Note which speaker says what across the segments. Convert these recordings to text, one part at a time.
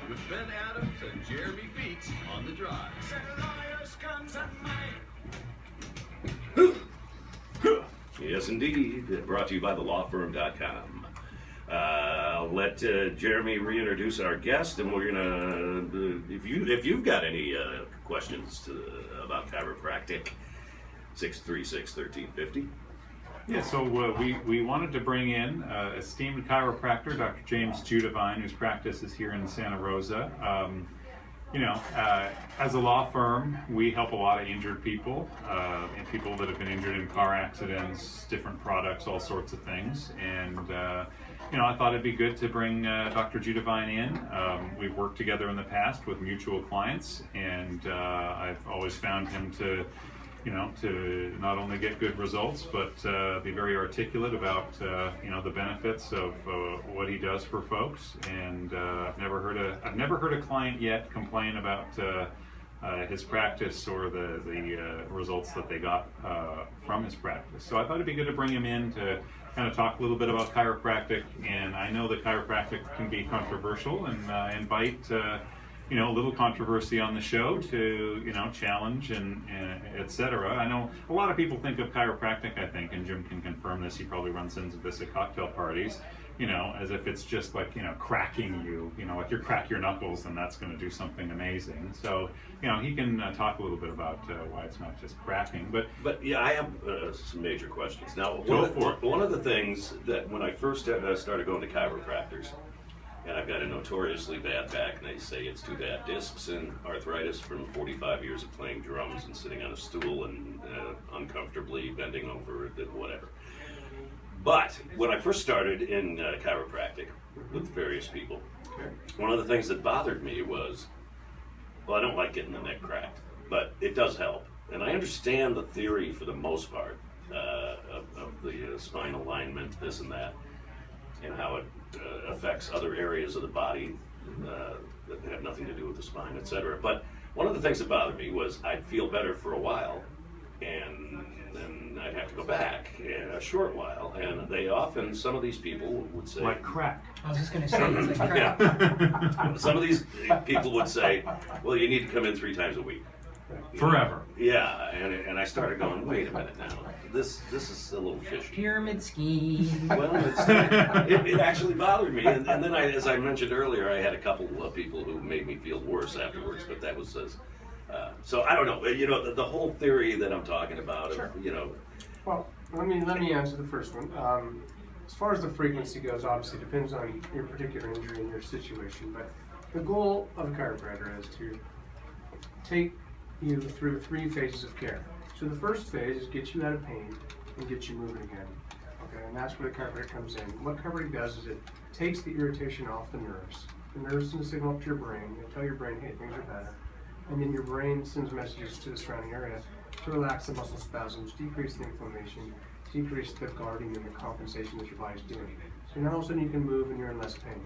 Speaker 1: with Ben Adams and Jeremy Feets on the drive.
Speaker 2: Yes, indeed. Brought to you by TheLawFirm.com. Let Jeremy reintroduce our guest, and we're gonna. If you've got any questions about chiropractic, 636-1350.
Speaker 3: Yeah, so we wanted to bring in esteemed chiropractor, Dr. James Judevine, whose practice is here in Santa Rosa. As a law firm, we help a lot of injured people, and people that have been injured in car accidents, different products, all sorts of things. And I thought it'd be good to bring Dr. Judevine in. We've worked together in the past with mutual clients, and I've always found him to not only get good results, but be very articulate about, the benefits of what he does for folks. And I've never heard a client yet complain about his practice or the results that they got from his practice. So I thought it'd be good to bring him in to kind of talk a little bit about chiropractic. And I know that chiropractic can be controversial, and invite a little controversy on the show to, challenge and et cetera. I know a lot of people think of chiropractic, I think, and Jim can confirm this, he probably runs into this at cocktail parties, as if it's just like, cracking you, like you crack your knuckles and that's going to do something amazing. So, he can talk a little bit about why it's not just cracking. But
Speaker 2: yeah, I have some major questions. Now, one of the things that when I first started going to chiropractors, and I've got a notoriously bad back, and they say it's too bad. Discs and arthritis from 45 years of playing drums and sitting on a stool and uncomfortably bending over, whatever. But when I first started in chiropractic with various people, one of the things that bothered me was, I don't like getting the neck cracked, but it does help. And I understand the theory for the most part of the spine alignment, this and that, and how it affects other areas of the body that have nothing to do with the spine, etc. But one of the things that bothered me was I'd feel better for a while, and then I'd have to go back in a short while. And some of these people would say,
Speaker 3: like crack.
Speaker 4: I was just going to say, it's like crack.
Speaker 2: Yeah. Some of these people would say, well, you need to come in 3 times a week.
Speaker 3: Forever.
Speaker 2: Yeah, and I started going, wait a minute now. This is a little fishy.
Speaker 4: Pyramid scheme.
Speaker 2: Well, it actually bothered me, and then as I mentioned earlier, I had a couple of people who made me feel worse afterwards. But that was so I don't know. The whole theory that I'm talking about.
Speaker 5: Sure.
Speaker 2: Well,
Speaker 5: let me answer the first one. As far as the frequency goes, obviously it depends on your particular injury and your situation. But the goal of a chiropractor is to take you through 3 phases of care. So the first phase is get you out of pain and get you moving again. Okay, and that's where the chiropractor comes in. What chiropractic does is it takes the irritation off the nerves. The nerves send a signal up to your brain. They tell your brain, hey, things are better. And then your brain sends messages to the surrounding area to relax the muscle spasms, decrease the inflammation, decrease the guarding and the compensation that your body's doing. So now all of a sudden you can move and you're in less pain.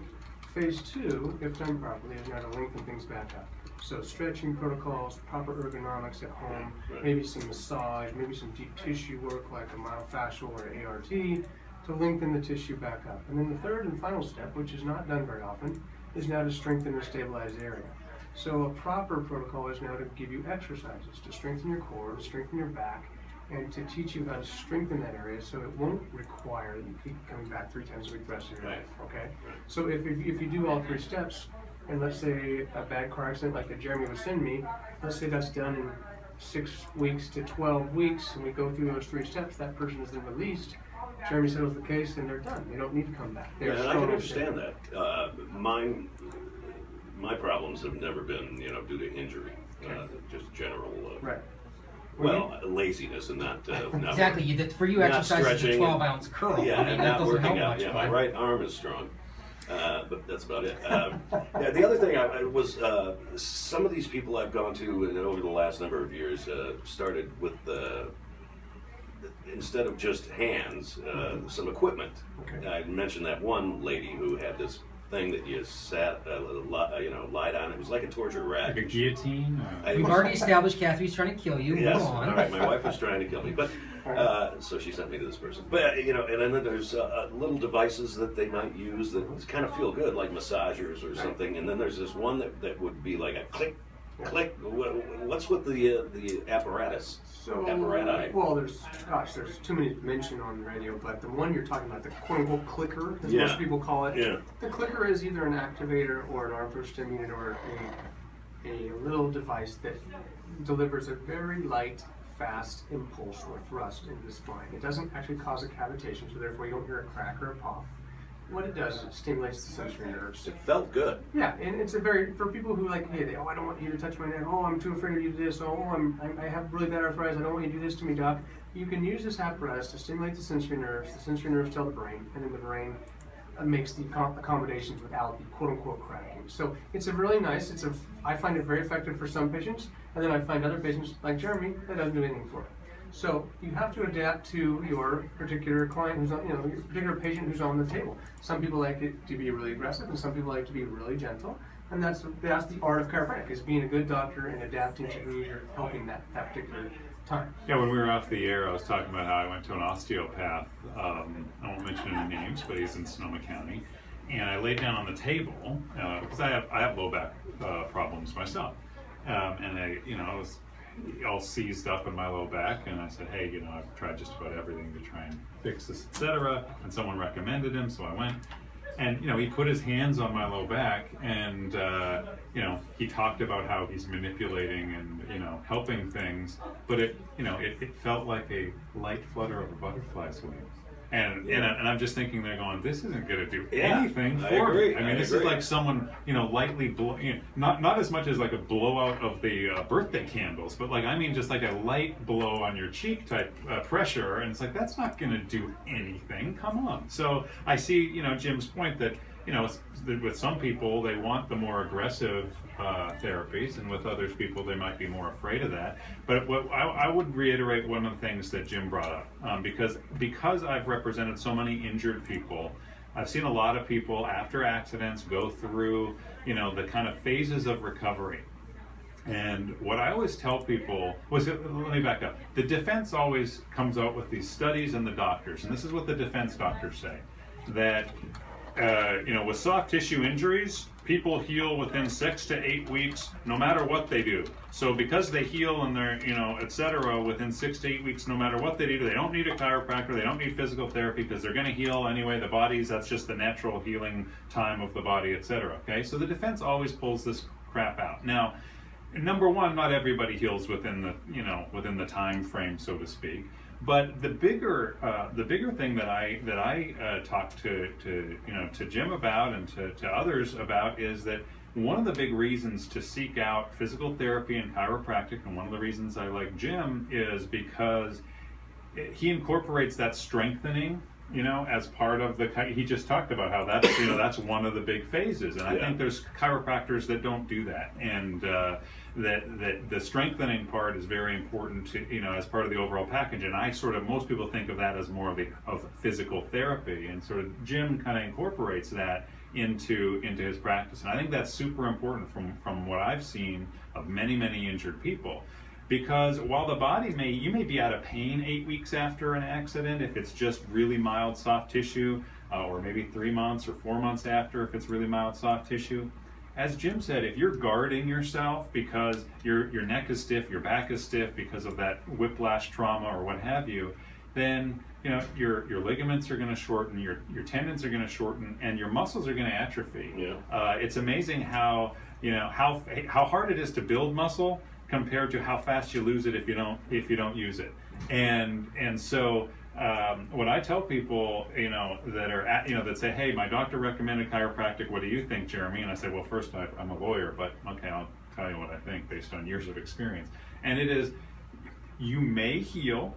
Speaker 5: Phase 2, if done properly, is now to lengthen things back up. So stretching protocols, proper ergonomics at home, maybe some massage, maybe some deep tissue work like a myofascial or an ART to lengthen the tissue back up. And then the third and final step, which is not done very often, is now to strengthen or stabilize the area. So a proper protocol is now to give you exercises to strengthen your core, to strengthen your back, and to teach you how to strengthen that area so it won't require that you keep coming back 3 times a week the rest of your life, okay? So if you do all 3 steps, and let's say a bad car accident like that Jeremy would send me, let's say that's done in 6 weeks to 12 weeks, and we go through those 3 steps, that person is then released. Jeremy settles the case, and they're done. They don't need to come back.
Speaker 2: Yeah, and I can understand that. My problems have never been, due to injury, just general.
Speaker 5: Right.
Speaker 2: Well, laziness and not
Speaker 4: Exactly. For you, exercise is a 12-ounce curl.
Speaker 2: Yeah,
Speaker 4: that
Speaker 2: not
Speaker 4: doesn't
Speaker 2: working
Speaker 4: help
Speaker 2: out.
Speaker 4: much.
Speaker 2: Yeah, my right arm is strong. But that's about it. The other thing was some of these people I've gone to over the last number of years started with instead of just hands, some equipment.
Speaker 5: Okay.
Speaker 2: I mentioned that one lady who had this thing that you sat, lied on. It was like a torture rack.
Speaker 3: Like a guillotine?
Speaker 4: We've already established Kathy's trying to kill you.
Speaker 2: Yes.
Speaker 4: Move on.
Speaker 2: All right. My wife was trying to kill me, but So she sent me to this person. But, you know, and then there's little devices that they might use that kind of feel good, like massagers or something. And then there's this one that would be like a click, click. What's with the apparatus?
Speaker 5: So,
Speaker 2: Apparati.
Speaker 5: well, there's too many to mention on the radio, but the one you're talking about, the quote-unquote clicker, as most people call it, the clicker is either an activator or an arm push stimulator or a little device that delivers a very light, fast impulse or thrust into the spine. It doesn't actually cause a cavitation, so therefore you don't hear a crack or a pop. What it does is it stimulates the sensory nerves.
Speaker 2: It felt good.
Speaker 5: Yeah, and it's for people who like, hey, I don't want you to touch my neck. Oh, I'm too afraid of you to do this. Oh, I have really bad arthritis. I don't want you to do this to me, doc. You can use this apparatus to stimulate the sensory nerves. The sensory nerves tell the brain, and then the brain makes the accommodations without the quote-unquote cracking. So it's a really nice. I find it very effective for some patients, and then I find other patients like Jeremy that doesn't do anything for it. So you have to adapt to your particular client who's on, your particular patient who's on the table. Some people like it to be really aggressive, and some people like to be really gentle. And that's the art of chiropractic, is being a good doctor and adapting to who you're helping that particular time.
Speaker 3: Yeah, when we were off the air, I was talking about how I went to an osteopath. I won't mention any names, but he's in Sonoma County. And I laid down on the table because I have low back problems myself, and I was all seized up in my low back, and I said, hey, I've tried just about everything to try and fix this, etc. And someone recommended him, so I went. And he put his hands on my low back, and he talked about how he's manipulating and helping things, but it felt like a light flutter of a butterfly's wing. And I'm just thinking, they're going, this isn't going to do anything for me. I mean, this is like someone, lightly not as much as like a blowout of the birthday candles, but just like a light blow on your cheek type pressure, and it's like, that's not going to do anything. Come on. So I see, Jim's point that, with some people, they want the more aggressive therapies, and with others people, they might be more afraid of that. But I would reiterate one of the things that Jim brought up, because I've represented so many injured people. I've seen a lot of people after accidents go through, the kind of phases of recovery. And what I always tell people was, let me back up. The defense always comes out with these studies and the doctors, and this is what the defense doctors say, that with soft tissue injuries, people heal within 6 to 8 weeks, no matter what they do. So because they heal and they're, etc., within 6 to 8 weeks, no matter what they do, they don't need a chiropractor, they don't need physical therapy, because they're going to heal anyway. The body's, that's just the natural healing time of the body, etc. Okay, so the defense always pulls this crap out. Now, number one, not everybody heals within the time frame, so to speak. But the bigger thing that I talk to Jim about and to others about is that one of the big reasons to seek out physical therapy and chiropractic, and one of the reasons I like Jim, is because he incorporates that strengthening, as part of he just talked about how that's, that's one of the big phases. And I think there's chiropractors that don't do that. And that the strengthening part is very important to, as part of the overall package. And most people think of that as more of physical therapy. And sort of Jim kind of incorporates that into his practice. And I think that's super important from what I've seen of many, many injured people. Because while the body you may be out of pain 8 weeks after an accident if it's just really mild soft tissue, or maybe 3 months or 4 months after if it's really mild soft tissue. As Jim said, if you're guarding yourself because your neck is stiff, your back is stiff because of that whiplash trauma or what have you, then your ligaments are going to shorten, your tendons are going to shorten, and your muscles are going to atrophy. It's amazing how hard it is to build muscle compared to how fast you lose it if you don't use it. And so what I tell people, that are that say, hey, my doctor recommended chiropractic, what do you think, Jeremy? And I say, well, first, I'm a lawyer, but okay, I'll tell you what I think based on years of experience. And it is, you may heal,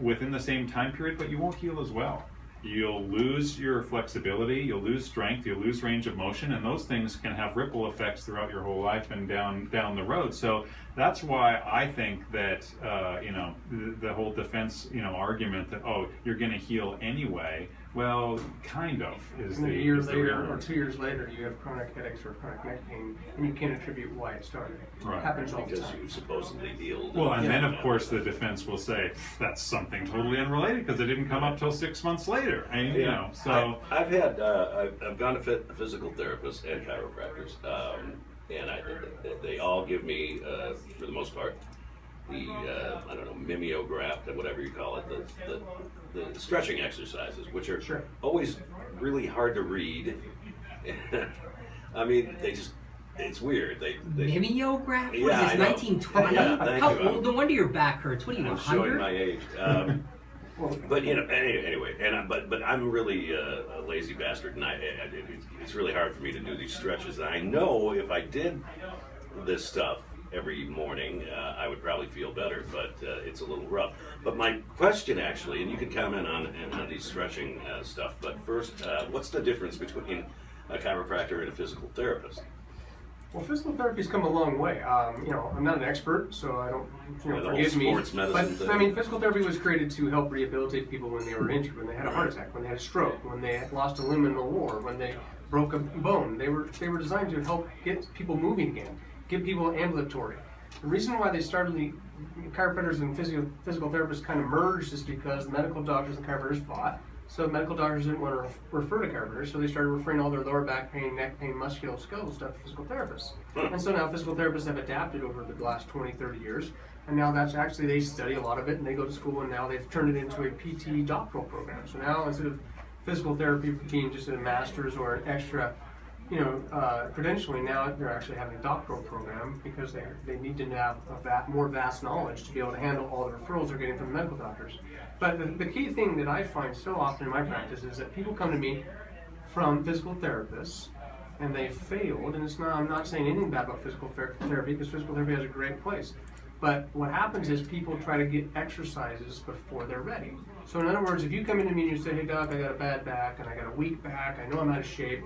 Speaker 3: within the same time period, but you won't heal as well. You'll lose your flexibility, you'll lose strength, you'll lose range of motion, and those things can have ripple effects throughout your whole life and down the road. So that's why I think that the whole defense argument that, oh, you're going to heal anyway, Well, kind of is
Speaker 5: And
Speaker 3: the
Speaker 5: a year
Speaker 3: is the
Speaker 5: later
Speaker 3: reality.
Speaker 5: or 2 years later, you have chronic headaches or chronic neck pain, and you can't attribute why it started.
Speaker 3: Right.
Speaker 5: It happens all the
Speaker 2: Because
Speaker 5: time.
Speaker 2: you supposedly healed.
Speaker 3: Well, and then of course the defense will say that's something totally unrelated because it didn't come up till 6 months later, and you know. So
Speaker 2: I've had I've gone to physical therapists and chiropractors, and they all give me for the most part the I don't know, mimeograph, whatever you call it, the stretching exercises, which are
Speaker 5: Sure.
Speaker 2: always really hard to read. I mean, it's weird. They
Speaker 4: Mimeograph? What
Speaker 2: Yeah,
Speaker 4: is
Speaker 2: I
Speaker 4: this,
Speaker 2: know.
Speaker 4: 1920?
Speaker 2: Yeah, thank
Speaker 4: How
Speaker 2: you.
Speaker 4: old? No wonder your back hurts. What are you,
Speaker 2: I'm showing
Speaker 4: 100?
Speaker 2: my age. But you know, anyway, but I'm really a lazy bastard, and it's really hard for me to do these stretches. And I know if I did this stuff every morning, I would probably feel better, but it's a little rough. But my question, actually, and you can comment on these stretching stuff, but first, what's the difference between a chiropractor and a physical therapist?
Speaker 5: Well, physical therapy's come a long way. You know, I'm not an expert, so I don't,
Speaker 2: Yeah, the
Speaker 5: forgive
Speaker 2: whole
Speaker 5: me.
Speaker 2: sports medicine
Speaker 5: But
Speaker 2: thing.
Speaker 5: I mean, physical therapy was created to help rehabilitate people when they were injured, when they had a heart attack, when they had a stroke, when they had lost a limb in the war, when they broke a bone. They were designed to help get people moving again, get people ambulatory. The reason why they started the chiropractors and physical therapists kind of merged is because the medical doctors and chiropractors fought. So medical doctors didn't want to refer to chiropractors, so they started referring all their lower back pain, neck pain, musculoskeletal stuff to physical therapists. And so now physical therapists have adapted over the last 20, 30 years, and now that's actually, they study a lot of it, and they go to school, and now they've turned it into a PT doctoral program. So now instead of physical therapy being just a master's or an extra, credentialing, now they're actually having a doctoral program because they need to have more vast knowledge to be able to handle all the referrals they're getting from medical doctors. But the key thing that I find so often in my practice is that people come to me from physical therapists and they failed, and I'm not saying anything bad about physical therapy because physical therapy has a great place. But what happens is people try to get exercises before they're ready. So in other words, if you come into me and you say, hey doc, I got a bad back and I got a weak back, I know I'm out of shape.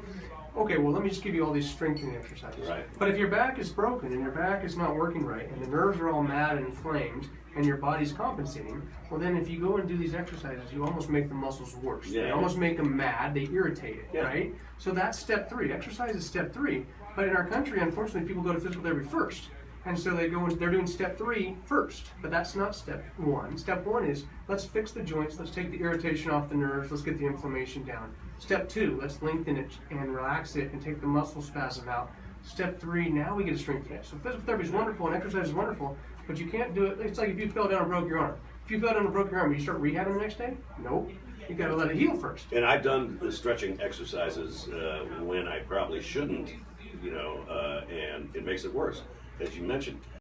Speaker 5: Okay, well let me just give you all these strengthening exercises.
Speaker 2: Right.
Speaker 5: But if your back is broken and your back is not working right and the nerves are all mad and inflamed and your body's compensating, well then if you go and do these exercises, you almost make the muscles worse.
Speaker 2: Yeah.
Speaker 5: They almost make them mad, they irritate it,
Speaker 2: Yeah.
Speaker 5: right? So that's step 3. Exercise is step 3. But in our country, unfortunately, people go to physical therapy first. And so they're doing step 3 first, but that's not step 1. Step 1 is, let's fix the joints, let's take the irritation off the nerves, let's get the inflammation down. Step 2, let's lengthen it and relax it and take the muscle spasm out. Step 3, now we get to strengthen it. So physical therapy is wonderful and exercise is wonderful, but you can't do it. It's like if you fell down and broke your arm. If you fell down and broke your arm, will you start rehabbing the next day? Nope. You got to let it heal first.
Speaker 2: And I've done the stretching exercises when I probably shouldn't, and it makes it worse, as you mentioned.